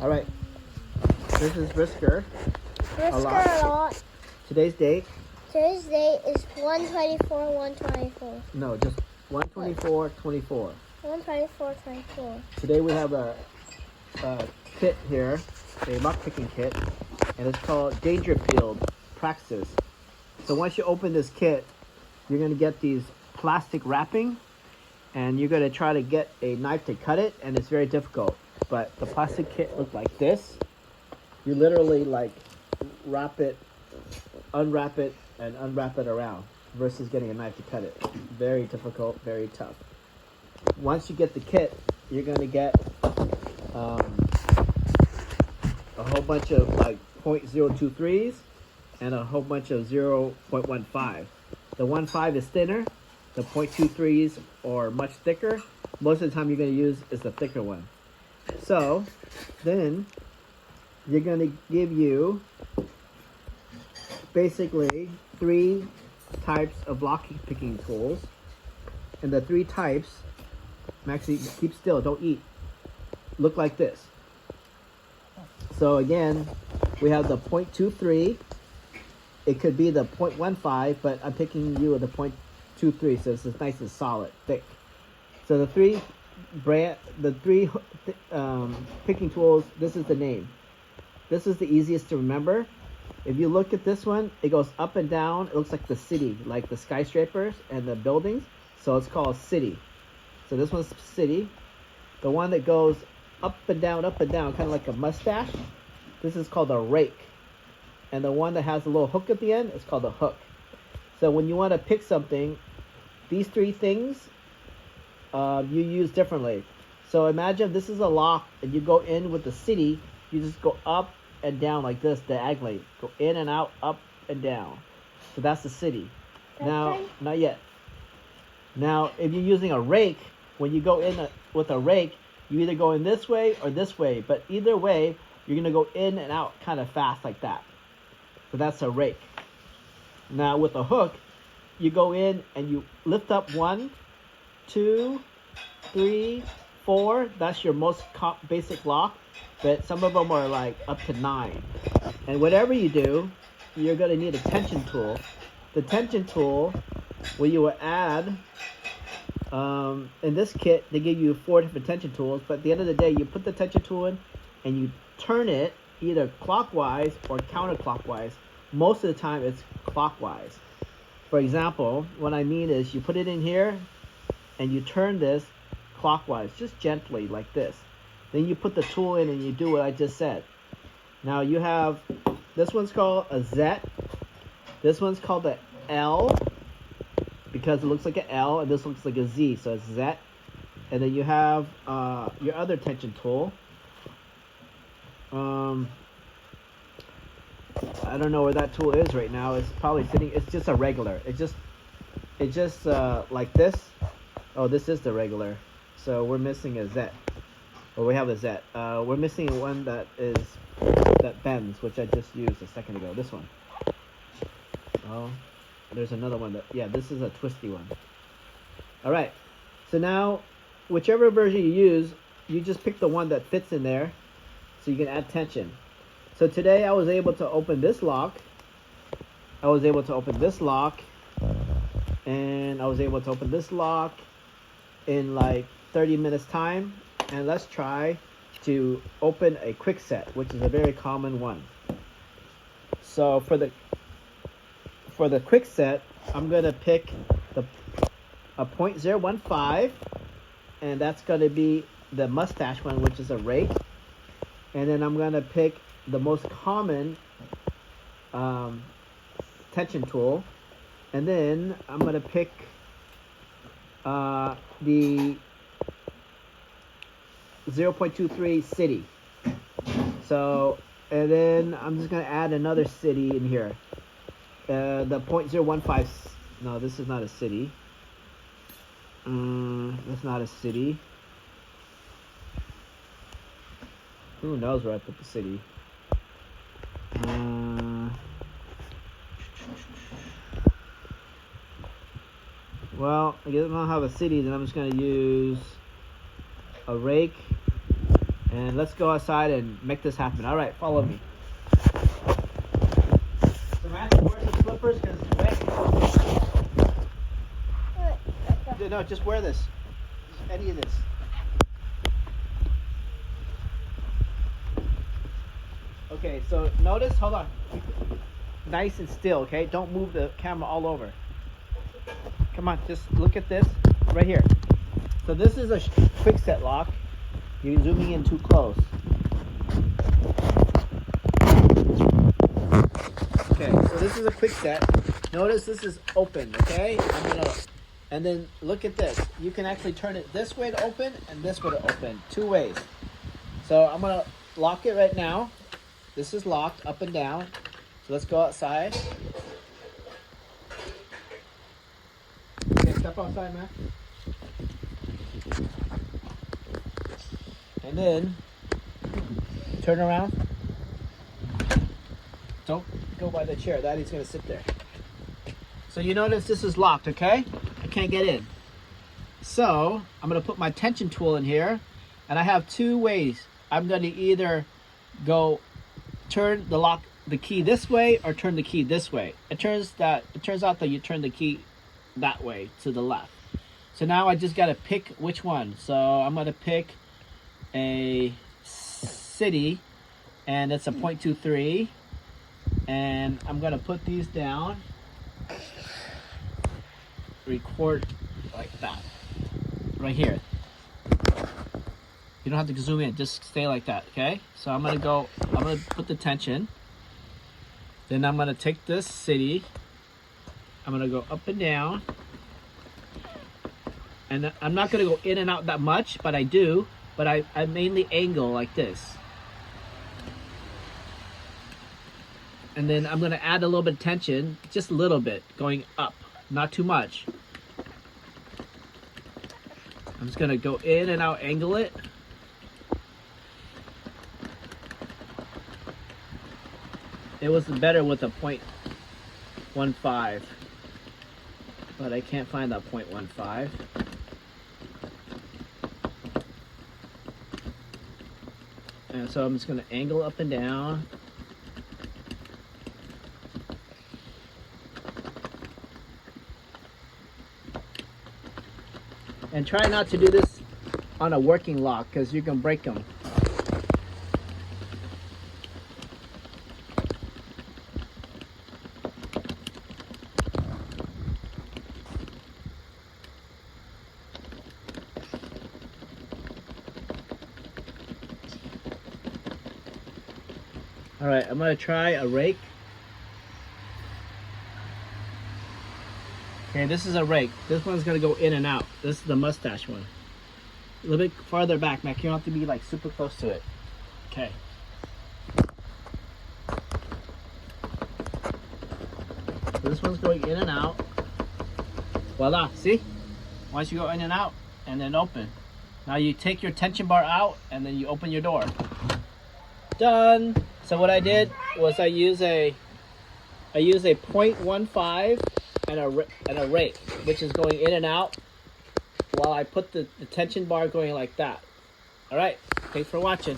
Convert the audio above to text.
All right. This is Brisker. Brisker a lot. Today's date? Today's date is 1/24/124. No, just 1/24/24. 1/24/24. Today we have a kit here, a lock picking kit, and it's called Danger Field Praxis. So once you open this kit, you're going to get these plastic wrapping, and you're going to try to get a knife to cut it, and it's very difficult. But the plastic kit looks like this. You literally like unwrap it, and unwrap it around versus getting a knife to cut it. Very difficult, very tough. Once you get the kit, you're going to get a whole bunch of like .023s and a whole bunch of 0.15. The 1.5 is thinner. The .23s are much thicker. Most of the time you're going to use is the thicker one. So then you're going to give you basically 3 types of lock picking tools. And the 3 types, Maxie, keep still, don't eat, look like this. So again, we have the .23. It could be the .15, but I'm picking you with the .23, so it's nice and solid, thick. So the 3 picking tools, this is the name. This is the easiest to remember. If you look at this one, it goes up and down. It looks like the city, like the skyscrapers and the buildings. So it's called city. So this one's city. The one that goes up and down, kind of like a mustache, this is called a rake. And the one that has a little hook at the end is called a hook. So when you want to pick something, these 3 things you use differently. So imagine this is a lock, and you go in with the city, you just go up and down like this diagonally. Go in and out, up and down. So that's the city. Now, not yet. Now, if you're using a rake, when you go in with a rake, you either go in this way or this way. But either way, you're going to go in and out kind of fast like that. So that's a rake. Now, with a hook, you go in and you lift up 1, 2, 3, 4. That's your most basic lock. But some of them are like up to 9. And whatever you do, you're going to need a tension tool. The tension tool, what you will add, in this kit, they give you 4 different tension tools. But at the end of the day, you put the tension tool in and you turn it either clockwise or counterclockwise. Most of the time, it's clockwise. For example, what I mean is you put it in here and you turn this clockwise, just gently like this. Then you put the tool in and you do what I just said. Now you have, this one's called a Z. This one's called a L because it looks like an L, and this looks like a Z, so it's Z. And then you have your other tension tool. I don't know where that tool is right now. It's probably sitting, it's just a regular. It's just like this. Oh, this is the regular. So we're missing a Z. Well, we have a Z. We're missing one that bends, which I just used a second ago. This one. Oh, there's another one yeah, this is a twisty one. All right. So now, whichever version you use, you just pick the one that fits in there, so you can add tension. So today I was able to open this lock. I was able to open this lock, and I was able to open this lock in like 30 minutes time. And let's try to open a quick set, which is a very common one. So for the quick set, I'm going to pick a .015, and that's going to be the mustache one, which is a rake. And then I'm going to pick the most common tension tool. And then I'm going to pick the 0.23 city. So, and then I'm just going to add another city in here. The .015, no, this is not a city. That's not a city. Who knows where I put the city? Well, I guess I don't have a city, then I'm just going to use a rake And let's go outside and make this happen. All right, follow me. So Matthew, wear the slippers because it's wet. No, just wear this. Just any of this. Okay, so notice, hold on. Keep it nice and still, okay? Don't move the camera all over. Come on, just look at this right here. So this is a quick set lock. You're zooming in too close. Okay, so this is a quick set. Notice this is open, okay? And then look at this. You can actually turn it this way to open and this way to open. 2 ways. So I'm gonna lock it right now. This is locked up and down. So let's go outside. Okay, step outside, man. And then turn around. Don't go by the chair. Daddy's gonna sit there. So you notice this is locked, okay? I can't get in. So I'm gonna put my tension tool in here, and I have 2 ways. I'm gonna either go turn the key this way or turn the key this way. It turns out that you turn the key that way to the left. So now I just gotta pick which one. So I'm gonna pick a city, and it's a 0.23, and I'm gonna put these down. Record like that, right here. You don't have to zoom in, just stay like that, okay? So I'm gonna put the tension. Then I'm gonna take this city. I'm gonna go up and down. And I'm not gonna go in and out that much, but I do. But I mainly angle like this. And then I'm gonna add a little bit of tension, just a little bit, going up, not too much. I'm just gonna go in and out, angle it. It was better with a 0.15, but I can't find that 0.15. And so I'm just gonna angle up and down. And try not to do this on a working lock because you can break them. All right, I'm gonna try a rake. Okay, this is a rake. This one's gonna go in and out. This is the mustache one. A little bit farther back, Mac. You don't have to be like super close to it. Okay. So this one's going in and out. Voila, see? Once you go in and out, and then open. Now you take your tension bar out, and then you open your door. Done. So what I did was I use a 0.15 and a rake, which is going in and out, while I put the tension bar going like that. All right, thanks for watching.